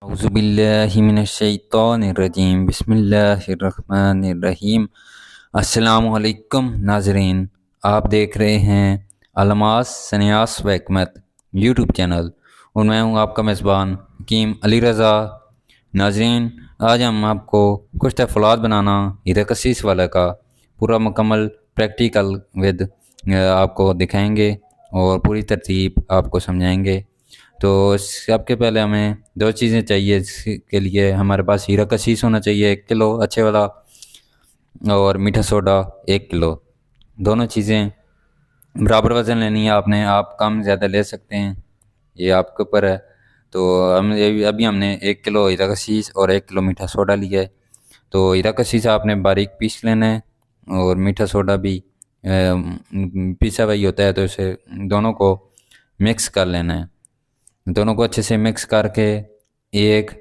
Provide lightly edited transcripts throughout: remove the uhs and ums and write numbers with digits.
औज़ुबिल्लाहिमिनश्शैतानिर्रजीम बिस्मिल्लाहिर्रहमानिर्रहीम। अस्सलामुअलैकुम नाजरीन, आप देख रहे हैं अलमास सन्यास व हिकमत यूट्यूब चैनल और मैं हूं आपका मेज़बान हकीम अली रज़ा। नाजरीन, आज हम आपको कुछ तफ़लात बनाना हीरा कसीस वाला का पूरा मुकम्मल प्रैक्टिकल विद आपको दिखाएंगे और पूरी तरतीब आपको समझाएंगे। तो सबके पहले हमें दो चीज़ें चाहिए। इसके लिए हमारे पास हीरा कसीस होना चाहिए 1 किलो अच्छे वाला, और मीठा सोडा 1 किलो। दोनों चीज़ें बराबर वज़न लेनी है आपने, आप कम ज़्यादा ले सकते हैं, ये आपके ऊपर है। तो हम अभी हमने 1 किलो हीरा कसीस और 1 किलो मीठा सोडा लिया है। तो हीरा कसीस आपने बारीक पीस लेना है और मीठा सोडा भी पिसा हुआ ही होता है, तो इसे दोनों को मिक्स कर लेना है। दोनों को अच्छे से मिक्स करके एक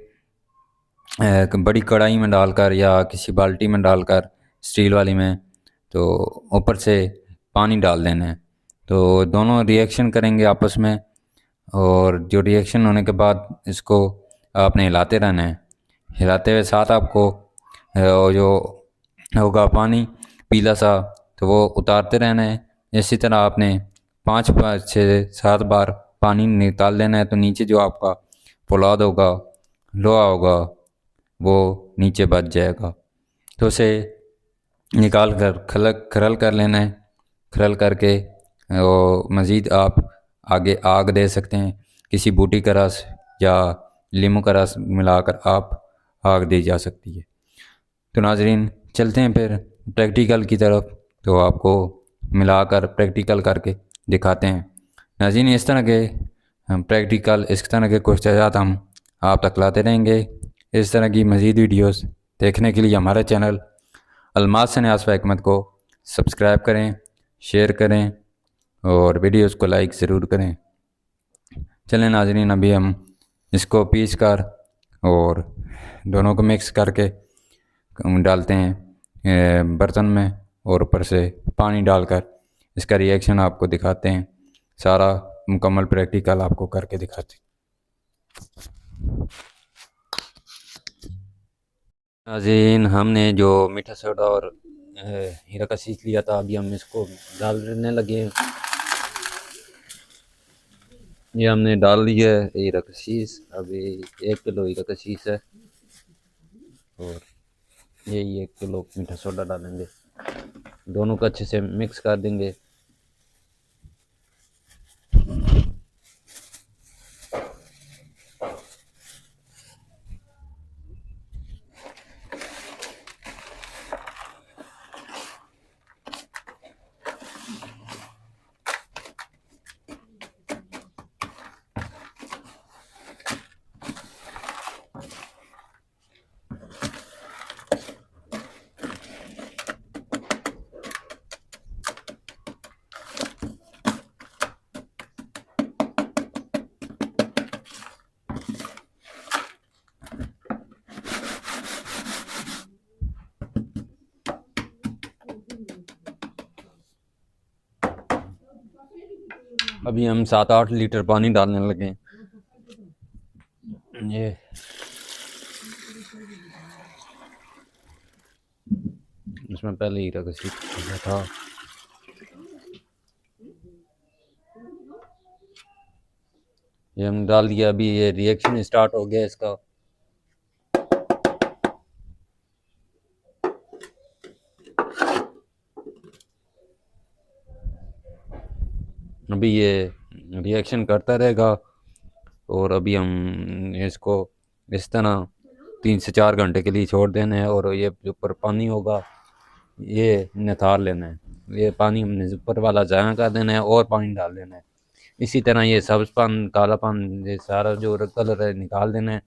बड़ी कढ़ाई में डालकर या किसी बाल्टी में डालकर, स्टील वाली में, तो ऊपर से पानी डाल देना है। तो दोनों रिएक्शन करेंगे आपस में, और जो रिएक्शन होने के बाद इसको आपने हिलाते रहना है। हिलाते हुए साथ आपको जो होगा पानी पीला सा, तो वो उतारते रहना है। इसी तरह आपने 5 से 7 बार पानी निकाल लेना है, तो नीचे जो आपका फौलाद होगा, लोहा होगा, वो नीचे बच जाएगा। तो उसे निकाल कर खरल कर लेना है। खरल करके और मज़ीद आप आगे आग दे सकते हैं, किसी बूटी का रस या लीमू का रस मिलाकर आप आग दी जा सकती है। तो नाजरीन, चलते हैं फिर प्रैक्टिकल की तरफ, तो आपको मिलाकर प्रैक्टिकल करके दिखाते हैं। नाजरीन, इस तरह के प्रैक्टिकल, इस तरह के क्वेश्चन हम आप तक लाते रहेंगे। इस तरह की मज़ीद वीडियोस देखने के लिए हमारे चैनल अलमास सन्यास व हिकमत को सब्सक्राइब करें, शेयर करें और वीडियोस को लाइक ज़रूर करें। चलें नाजरीन, अभी हम इसको पीस कर और दोनों को मिक्स करके डालते हैं बर्तन में, और ऊपर से पानी डालकर इसका रिएक्शन आपको दिखाते हैं। सारा मुकम्मल प्रैक्टिकल आपको करके दिखाते हैं। नाज़रीन, हमने जो मीठा सोडा और हीरा कसीस लिया था, अभी हम इसको डालने लगे हैं। ये हमने डाल लिया है हीरा कसीस। अभी 1 किलो हीरा कसीस है और यही 1 किलो मीठा सोडा डालेंगे। दोनों को अच्छे से मिक्स कर देंगे। अभी हम 7-8 लीटर पानी डालने लगे हैं। ये इसमें पहले हीरा कसीस था। ये हम डाल दिया। अभी ये रिएक्शन स्टार्ट हो गया इसका। अभी ये रिएक्शन करता रहेगा और अभी हम इसको इस तरह 3 से 4 घंटे के लिए छोड़ देना है। और ये जो ऊपर पानी होगा, ये निथार लेना है। ये पानी हमने ऊपर वाला ज़ाया कर देना है और पानी डाल देना है। इसी तरह ये सब्ज़ पान, काला पान, ये सारा जो कलर है निकाल देना है,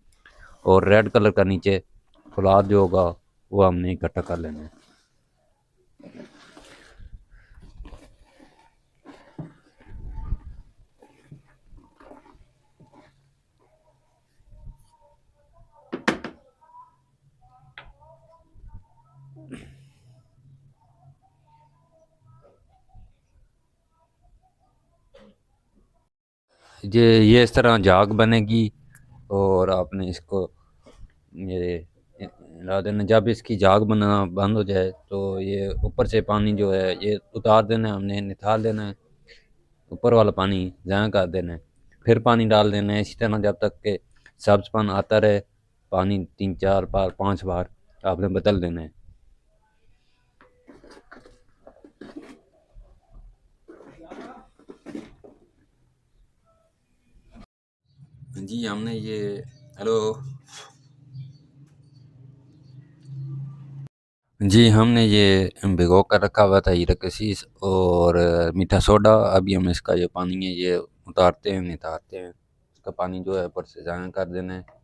और रेड कलर का नीचे फौलाद जो होगा वो हमने इकट्ठा कर लेना है। ये इस तरह झाग बनेगी और आपने इसको ये हिला देना। जब इसकी झाग बनना बंद हो जाए तो ये ऊपर से पानी जो है ये उतार देना है, हमने निकाल देना है, ऊपर वाला पानी ज़ाया कर देना है, फिर पानी डाल देना है। इसी तरह जब तक के सब्ज़पन आता रहे, पानी 3-4 बार 5 बार आपने बदल देना है। जी हमने ये हेलो जी हमने ये भिगो कर रखा हुआ था हीरा कसीस और मीठा सोडा। अभी हम इसका जो पानी है ये उतारते हैं नितारते हैं। इसका पानी जो है ऊपर से ज़ाया कर देना है।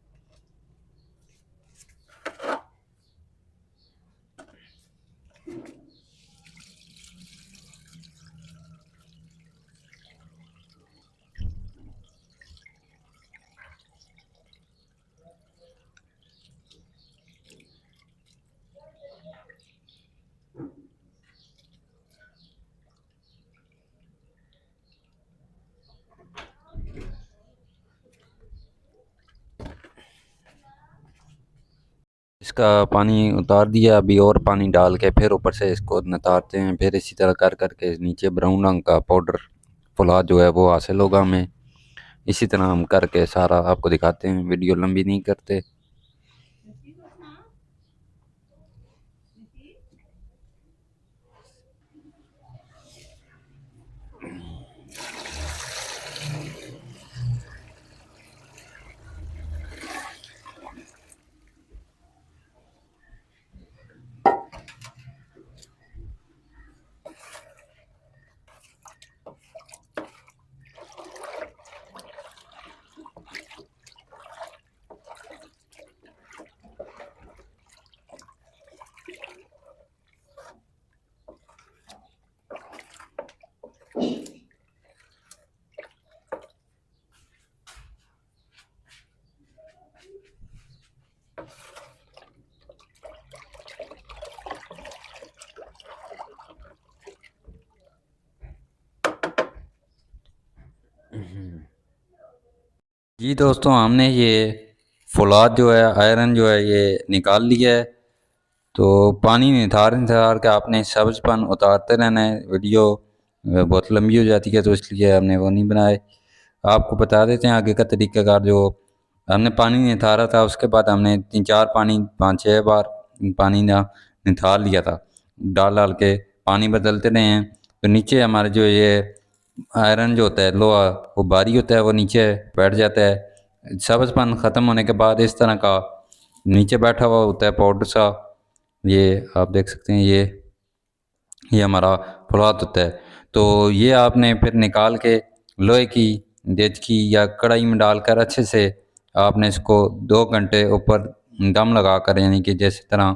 इसका पानी उतार दिया, अभी और पानी डाल के फिर ऊपर से इसको नितारते हैं। फिर इसी तरह कर करके नीचे ब्राउन रंग का पाउडर फुलाद जो है वो हासिल होगा हमें। इसी तरह हम करके सारा आपको दिखाते हैं, वीडियो लंबी नहीं करते। जी दोस्तों, हमने ये फौलाद जो है आयरन जो है ये निकाल लिया है। तो पानी निथार निथार के आपने सब्ज़पन उतारते रहना है। वीडियो बहुत लंबी हो जाती है तो इसलिए हमने वो नहीं बनाए। आपको बता देते हैं आगे का तरीक़ाकार। जो हमने पानी निथारा था उसके बाद हमने 5-6 बार पानी ना निथार लिया था, डाल डाल के पानी बदलते रहे हैं। तो नीचे हमारे जो ये आयरन जो होता है लोहा वो भारी होता है, वो नीचे बैठ जाता है। सब्ज़पन ख़त्म होने के बाद इस तरह का नीचे बैठा हुआ होता है पाउडर सा। ये आप देख सकते हैं, ये हमारा फौलाद होता है। तो ये आपने फिर निकाल के लोहे की देचकी या कढ़ाई में डालकर अच्छे से आपने इसको 2 घंटे ऊपर दम लगा कर, यानी कि जैसे तरह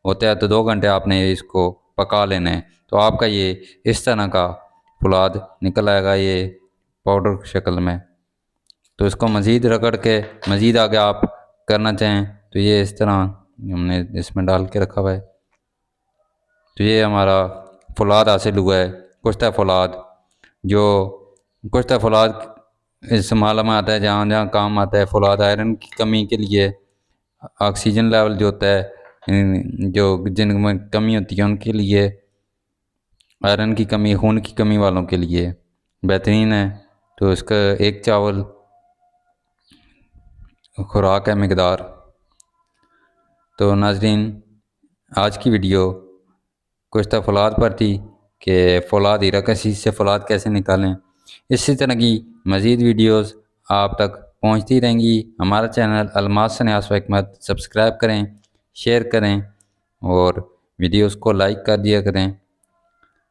होता है तो 2 घंटे आपने इसको पका लेना है। तो आपका ये इस तरह का फौलाद निकल आएगा ये पाउडर शक्ल में। तो इसको मज़ीद रगड़ के मज़ीद आगे आप करना चाहें तो ये इस तरह हमने इसमें डाल के रखा हुआ है। तो ये हमारा फौलाद हासिल हुआ है, कुश्ता फौलाद। जो कुश्ता फौलाद इस्तेमाल में आता है जहाँ जहाँ काम आता है। फौलाद आयरन की कमी के लिए, ऑक्सीजन लेवल जो होता है जो जिनमें कमी होती है उनके लिए, आयरन की कमी, खून की कमी वालों के लिए बेहतरीन है। तो इसका एक चावल खुराक है मिकदार। तो नाजरीन, आज की वीडियो कुश्ता फौलाद पर थी कि फौलाद हीरा कसीस से फौलाद कैसे निकालें। इसी तरह की मज़ीद वीडियोस आप तक पहुंचती रहेंगी। हमारा चैनल अलमास सन्यास व हिकमत सब्सक्राइब करें, शेयर करें और वीडियोस को लाइक कर दिया करें।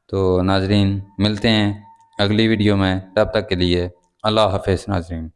तो नाजरीन, मिलते हैं अगली वीडियो में, तब तक के लिए अल्लाह हाफ़िज़ नाजरीन।